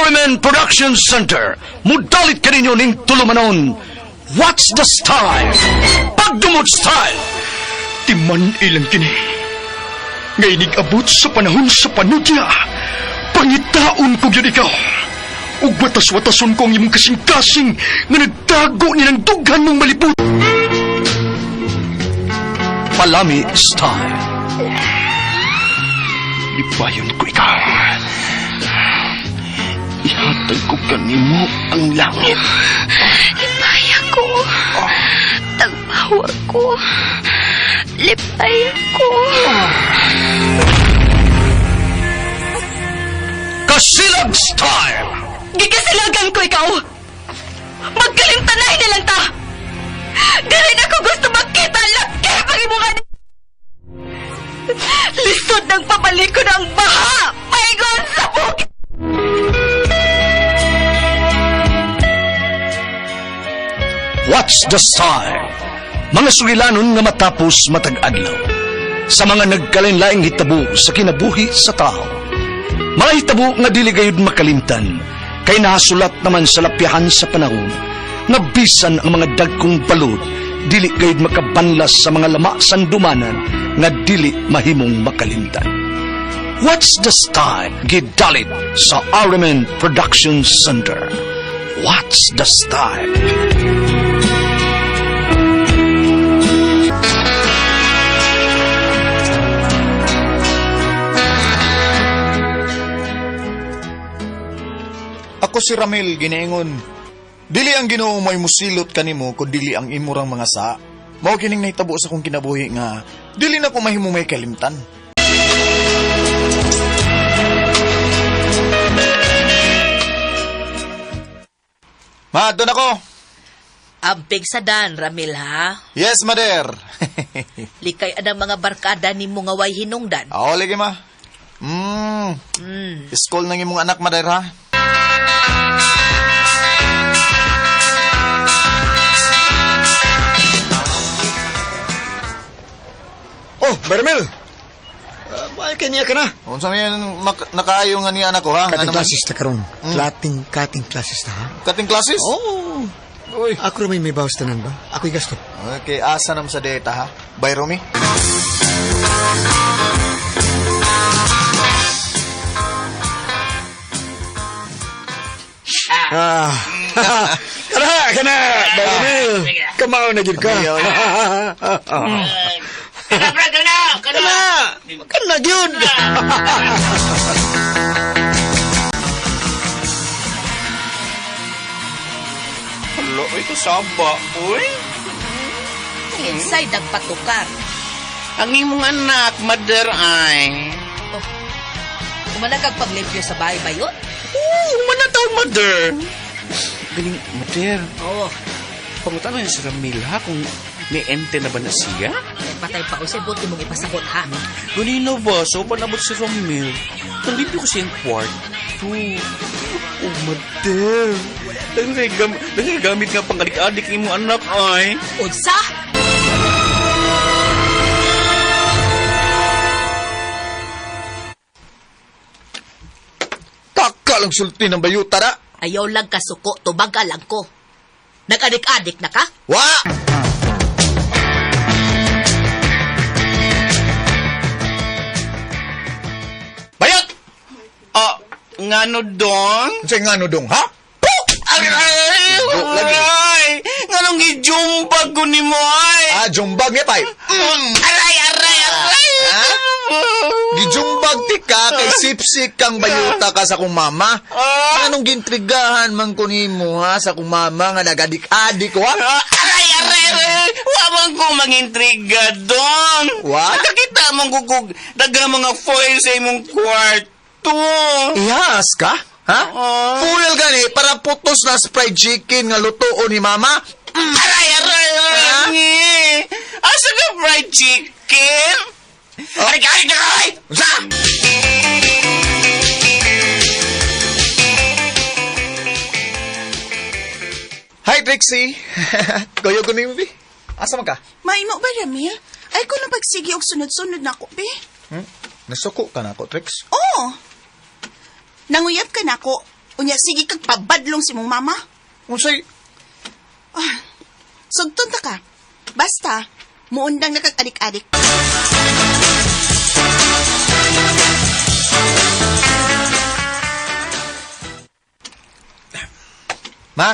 Ariman Production Center, mudalit ka ninyo ning tulumanon. What's the style? Pagdumot style! Timan ilang kini. Ngay abot sa panahon sa panudya. Pangitaon ko yun ikaw. Ug watas-watason ko ang imong kasing-kasing nga nagtago nilang dughan mong malipot. Palami style. Libayon ko ikaw. Ihatag ko kanimo ang langit. Lipaya ko. Tagbawa ko. Lipaya ko. Kasilag style. Gigasilagan ko ikaw. Magkalimtanay na lang ta. Galing ako gusto makita ang laki pag-imunga ni... Lisod ng pabaliko ng baha. Paigon sa bukit. What's the style? Mga sugilanon nga matapos matag-adlaw. Sa mga nagkalain-laing hitabo sa kinabuhi sa tao. Mga hitabo nga dili gayud makalimtan, kay nahasulat naman sa lapyahan sa panahon, nga bisan ang mga dagkong balod, dili gayud makabanlas sa mga lama sandumanan, nga dili mahimong makalimtan. What's the style? Gidalit sa Ariman Production Center. What's the style? Ako si Ramil, ginaingon. Dili ang Ginoo may musilot kanimo kun dili ang imurang mga sa. Mao kining nahitabo sa kong kinabuhi nga dili na ko mahimo may kalimtan. Ma, doon ako. Ampig sa dan, Ramil, ha? Yes, Mader. Likay anang mga barkada ni mo nga way hinungdan. Oo, lagi ma. Iskol nang imong anak, Mader, ha? Oh, Barmel! Mahal kanya ka na. Kung saan yan nakaayo nga ni anak ko, ha? Kating Ano naman? classes ta karon. Kating classes ta, ha? Kating classes? Oo. Uy. Ako rin may bawas tanan ba? Ako'y gasto. Okay, asa nam sa data, ha? Bye, Romy. Kana! Barmel! Kamao na gid ka. Ayaw na. Kana gyud. Hala, ito saba, uy. Inside nagpatukar. Ang imong anak, mother ay. Kumanagag paglimpyo sa bahay ba yun? Oo, manataw, mother. Galing, mother. Oo. Pangutan na sa Ramil, ha? Kung may ente na ba na siya? Patay pa o buti mong ipasabot, ha? Ganino ba? So, panabot si Ramil. Nalipyo ko siyang kwarto. Oh, mother. Nagagamit nga pang adik-adik ni mo anak, ay. Unsa? Taka lang sulti ng bayuta na. Ayaw lang kasuko, tubaga lang ko. Nag-adik-adik na ka? Wa! Bayot! Ngano dong? Sa nga no dong, ha? Ay, lagi. ay, nganong gijumbag ko ni mo, ay. Jumbag niya, tay. Aray. Ha? Gijumbag ti ka kay sipsik kang bayuta ka sa kong mama. Anong gintrigahan man ko nimo ha sa kong mama nga nagadik-adik wa? Aray. Wabang ko mangintriga doon. What? Nakita mong gugug, daga mga foil sa imong kwarto. Ihas ka? Ha? Full gani para putos na fried chicken nga lutoon ni mama. Aray. Asa ka fried chicken? Aray. Sa! Hi, Trixie. Goyo ko ni mo, Bi. Asa man ka? May mo ba, Ramil? Ay ko nang pagsigi og sunod-sunod na ako, be. Nasuko ka na ako, Trix. Oo. Nanguyab ka na ako. Unya, sige kag pabadlong si mong mama. Unsay, Sugton ta ka. Basta, muundang na kag adik-adik. ma,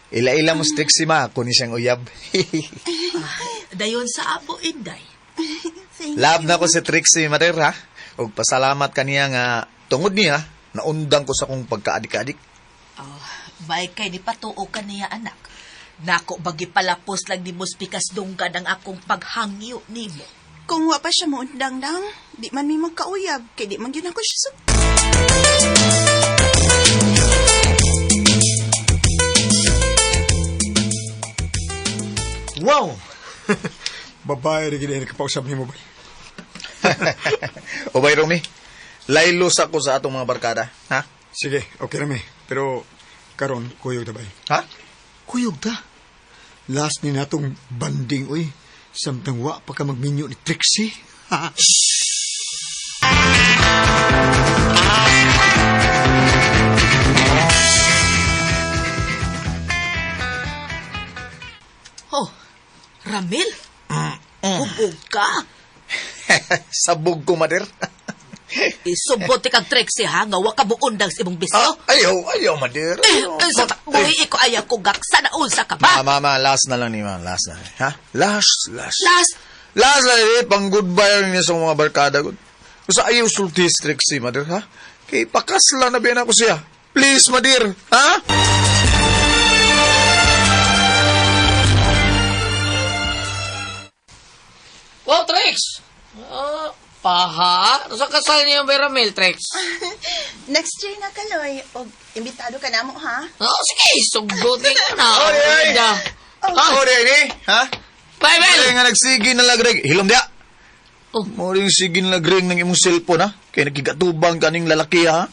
ila-ila mo strict si ma, kunin siyang uyab. Dayon sa abo, Inday. Love na ko si Trixie Mater, ha? O pasalamat kaniya nga tungod niya, naundang ko sa kong pagkaadik-adik. Oh, bay kay ni patuo ka niya, anak. Nako, bagi palapos lang ni Muspikas dunggan ang akong paghangyo nimo. Kung wa pa siya muundang dang, di man mi magkauyab, kay di man yun ako siya sa... Wow! Babae rin gina kapausap ni mo ba? O bay, Romy, laylos ako sa atong mga barkada, ha? Sige, okay na may. Pero, karon kuyog ta ba? Ha? Kuyog ta? Last ni natong banding, uy. Samtang wa pa ka magminyo ni Trixie. Oh, Ramil? Hubog ka? Sabog ko, Mater. Isubot kag Trixie ha, nga wa ka buundang sa imong bisyo. Ayaw, Mater. Buhi iko ayaw ko gaksa na unsa ka ba? Mama, last na lang ni ma. Last na. Ha? Last. Last, Last na pang goodbye niya sa mga barkada. Sa ayaw sulti si Trixie, Mater, ha? Kay pakasla na biyan ako siya. Please, Mater, ha? Wow, Trex! Paha? Sa kasal niya yung Veramil, Trex? Next year na, Kaloy. O, imbitado ka na mo, ha? Sige, sugdutin ka na. Oy! Ori, ni? Ha? Bye, Kaya Mel! nga nagsigi na lagreg. Hilom dia. Oh. Mo rin sige na lagreg ng imong cellphone, ha? Kaya nagigatubang kaning lalaki, ha?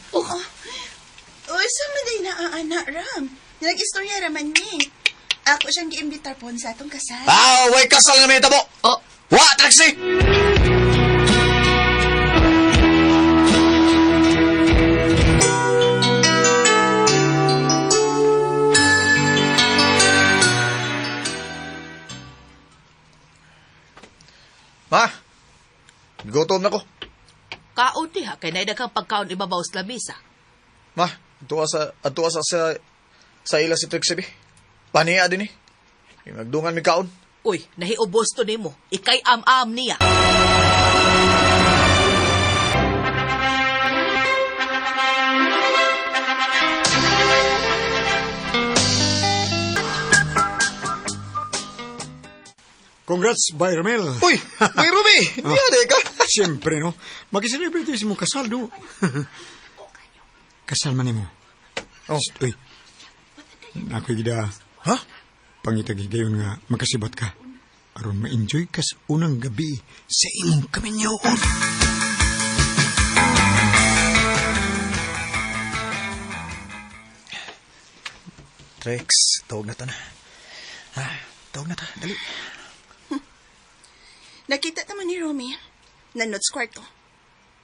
Uy, saan mo din na ang anak, Ram? Nag-istorya raman ni. Ako siyang giimbitar po sa atong kasal. Way kasal nga may tabo. Oh. Wa, Trixie! Ma, gutom na ko. kaon diha kay naida kang pagkaon ibabaw sa lamisa. Ma, atua sa ila si Trixie, be. Paniya din, eh. Nagdungan mi kaon. Uy, nahiubos to nimo. Ikay am-am niya. Congrats, Bay Ramel. Uy, may Ruby! Niyari ka. Siyempre, no? Mag-celebrate si mong kasal, no? Kasal man mo. Oh. Uy, ako'y gida, Ha? pangitagigayon nga makasibat ka. Aron ma-enjoy ka sa unang gabi sa imong kaminyoon. Trix, tawag na ta na. Ha? Tawag na ta, dali. Nakita naman ni Romy. Nanot sa kwarto.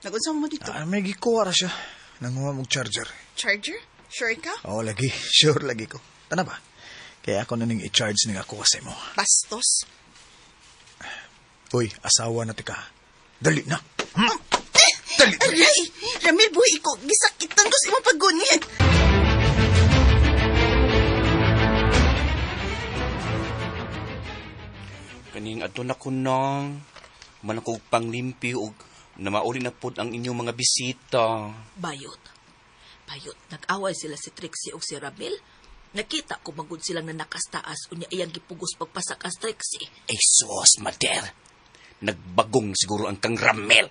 Nagunsang mo dito. May gikuha ra siya. Nanguha mong charger. Charger? Sure ka? Oo, lagi. Sure, lagi ko. Tana ba? Kaya ako na ning i-charge ning ako kasi mo. Bastos. Uy, asawa na tika. Dali na. Dali. Aray! Ramil, buhi ko. Gisakitan ko sa imong paggunit. Kaning adto na ko nang manakog panglimpyo og na mauli na pod ang inyong mga bisita. Bayot. Nag-away sila si Trixie o si Ramil. Nakita ko magud silang nanakastaas unya iyang gipugos pagpasak as Trixie. Ay sus, Mater. Nagbagong siguro ang kang Ramel.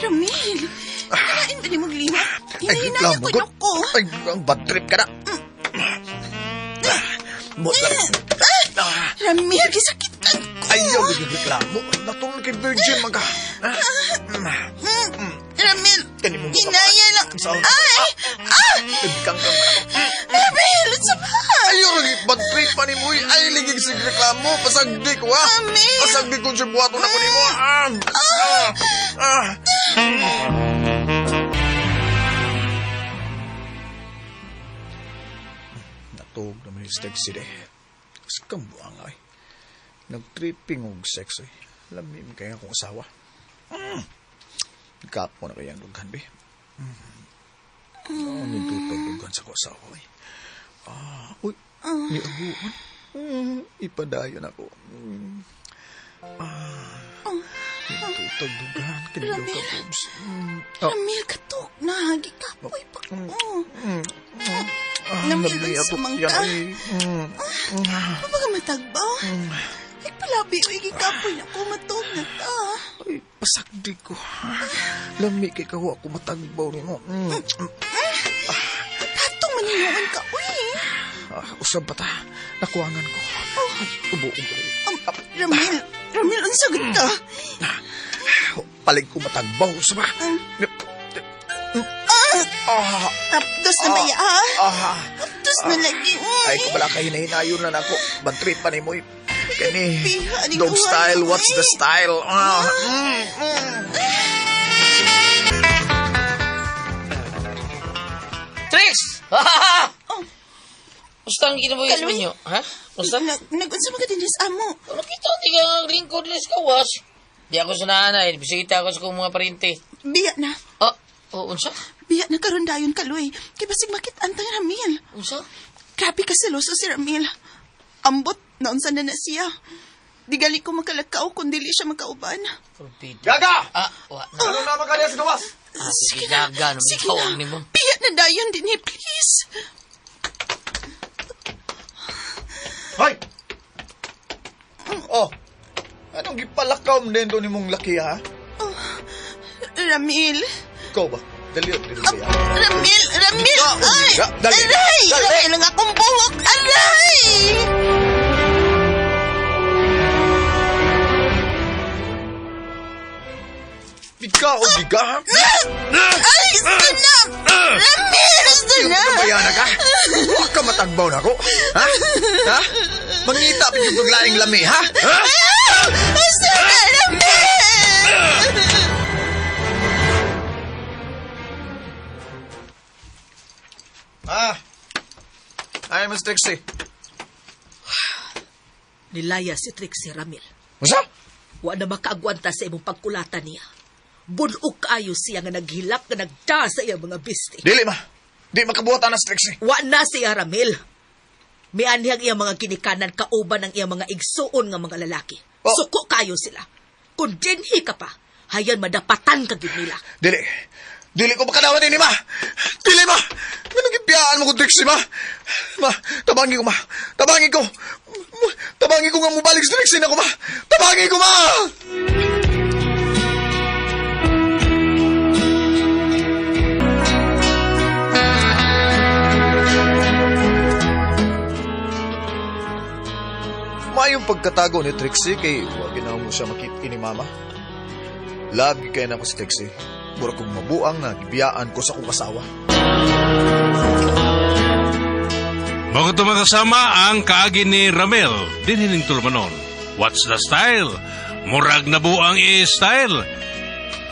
Ramil! Kanain ba ni mong lima? Ay, Hinahinaya ko God. ko. Ay, ang bad trip ka na. Boss, Ramil, gisakitan ko. ayaw nagreklamo. Natulog kay Virgin, magka. Ramil, Kani mo hinaya lang. Saan? Ay! Nagkang ka. Ramil, sa ba? Ayaw, bad trip pa ni mo. Ay, ligig sa reklamo. Pasagdi ko, ha? Mami! Pasagdi ko siya buhato na ko ni mo. Ay, sexy de. Kasi kambuang ay. Nag-tripping og sex ay. Lamim kaya akong asawa. Kapo na kaya ang dughan, be. Nindutag dughan sa ko asawa ay. Uy, niaguan. Ipadayon ako. Nindutag dughan. Kinilaw ka, Bobs. Ramil, katok na. Gikapoy pa ko. Namil, sa mangka. Pabaga matagbaw. Palabi o igikapoy na ko. Matog na ta. Ay, pasagdi ko. Lami kay kawa ako matagbaw ni mo. Tatong maninungan ka, uy. Usab pa ta. Nakuangan ko. Ay, ubuong ko. Ramil, ang sagot ka. Palig ko matagbaw. Usab ba? Apdos na ba ya? Apdos na lagi, uy. Ay, kung wala kayo hinayon na ako. Bantrit pa ni mo. Kani, Piha, di dog ko style, alam, what's uy. the style? Trix! Musta ang ginabuhis mo nyo? Ha? Musta? Nag-unsa mga dinis amo. Nakita ti ka ang lingkod les kawas. Di ako sunanay. Bisita ako sa kong mga parinte. Biya na. Unsa? Biya na karon dayon kaloy. Kay basig makit-an tang Ramil. Unsa? Grabe ka seloso si Ramil. Ambot, naunsa na na siya. Di gali ko makalakaw kung dili siya makauban. Gaga! Wa na. Ano naman ka niya sa gawas? Sige, gaga. Sige Tawag na. ni mo. Biya na dayon din please. Hoy! Oh, anong gipalakaw mo din doon mong laki, ha? Ramil. Ikaw ba? Dali kaya. Ramil! Ay! Dali! Aray! Aray lang akong buhok! Aray! Ikaw, giga, ha? Ay! Sanap! Ramil! Sanap! Bayana ka? Huwag ka matagbaw na ako. Ha? Ha? Mangita pa yung paglaing lami, ha? Ha? Sanap! Ramil! Ay, Miss Trixie. Nilaya si Trixie Ramil. Masa? Wa na makaagwanta sa imong pagkulatan niya. Bunok kaayo siya nga naghilak nga nagda sa iyang mga bisti. Dili, ma. Di makabuhat na, Trixie. Wa na siya Ramil. Mianhiyang iyang mga ginikanan kauban ng iyang mga igsuon nga mga lalaki. Oh. Suko kayo sila. Kung dinhi ka pa, hayan madapatan ka gid nila. Dili. Dili ko makadawa din, ma. Dili, ma. Ganang ipiyaan mo ko, Trixie, ma. Ma, tabangin ko, ma. Tabangin ko. Tabangin ko nga mubalik sa Trixie na ko, ma. Tabangin ko, ma. Mayong pagkatago ni Trixie kay huwag na mo siya makita ni Mama. Lagi kayo na ko si Trixie. Mura kong mabuang na gibiyaan ko sa kong asawa. Mga ito mga kasama ang kaagi ni Ramel, dinhining tulmanon. What's the style? Murag na buang i-style.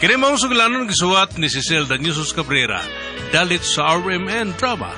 Kini mong suglanon gisuwat ni Cecil Daniusos Cabrera, dalit sa RMN Drama.